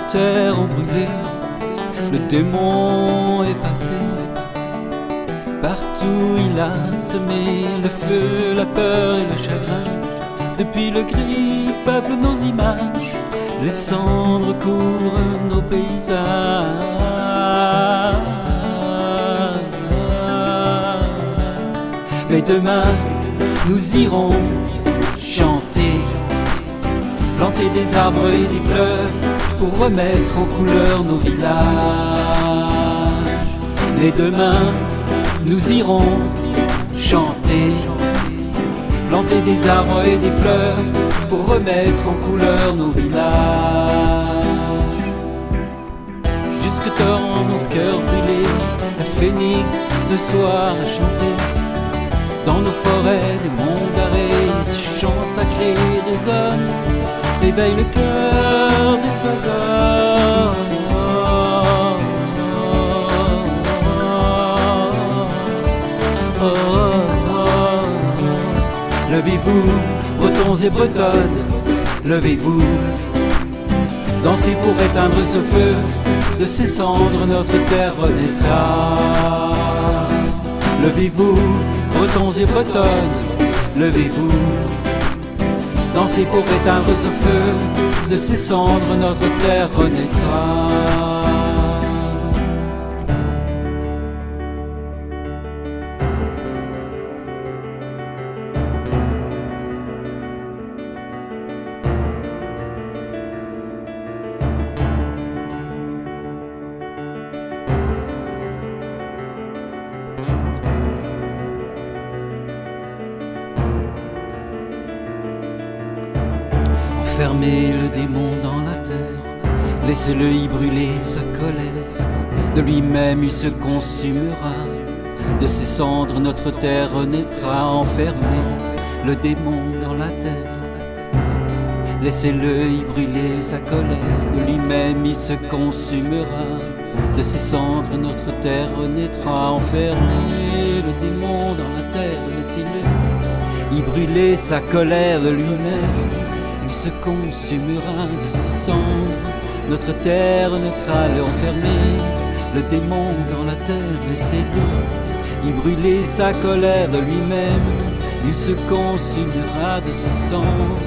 terres ont brûlé, le démon est passé. Partout il a semé le feu, la peur et le chagrin. Depuis le gris peuple nos images, les cendres couvrent nos paysages. Mais demain nous irons chanter, planter des arbres et des fleurs pour remettre en couleur nos villages. Mais demain nous irons chanter, planter des arbres et des fleurs pour remettre en couleur nos villages. Jusque dans nos cœurs brûlés, un phénix ce soir a chanté. Dans nos forêts des monts d'arrêt, ce chant sacré des hommes réveille le cœur des peuples. Levez-vous, Bretons et Bretonnes, levez-vous, dansez pour éteindre ce feu, de ses cendres notre terre renaîtra. Levez-vous, Bretons et Bretonnes, levez-vous, dansez pour éteindre ce feu, de ses cendres notre terre renaîtra. Enfermez le démon dans la terre, laissez-le y brûler sa colère. De lui-même il se consumera, de ses cendres notre terre renaîtra. Enfermez le démon dans la terre, laissez-le y brûler sa colère. De lui-même il se consumera, de ses cendres notre terre renaîtra. Enfermez le démon dans la terre, laissez-le y brûler sa colère. De lui-même il se consumera, de ses cendres notre terre renaîtra. Enfermez le démon dans la terre, laissez-le y brûler sa colère. De lui-même il se consumera, de ses cendres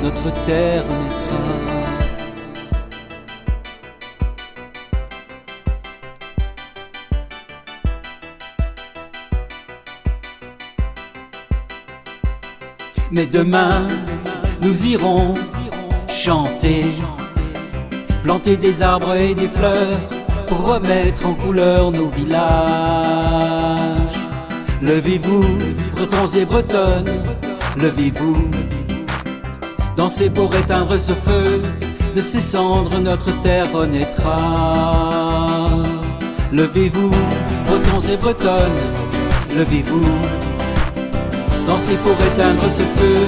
notre terre renaîtra. Mais demain nous irons chanter, planter des arbres et des fleurs pour remettre en couleur nos villages. Levez-vous, Bretons et Bretonnes, levez-vous, dansez pour éteindre ce feu, de ses cendres notre terre renaîtra. Levez-vous, Bretons et Bretonnes, levez-vous, dansez pour éteindre ce feu,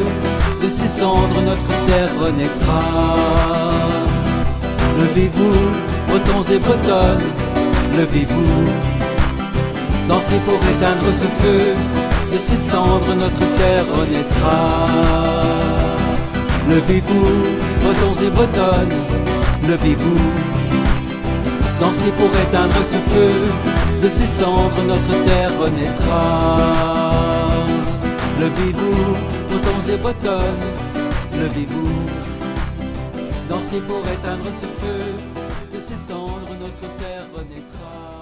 de ses cendres notre terre renaîtra. Levez-vous, Bretons et Bretonnes, levez-vous, dansez pour éteindre ce feu, de ses cendres notre terre renaîtra. Levez-vous, Bretons et Bretonnes, levez-vous, dansez pour éteindre ce feu, de ses cendres notre terre renaîtra. Levez-vous, Bretons et Bretonnes, levez-vous, dansez pour éteindre ce feu, de ses cendres notre terre renaîtra.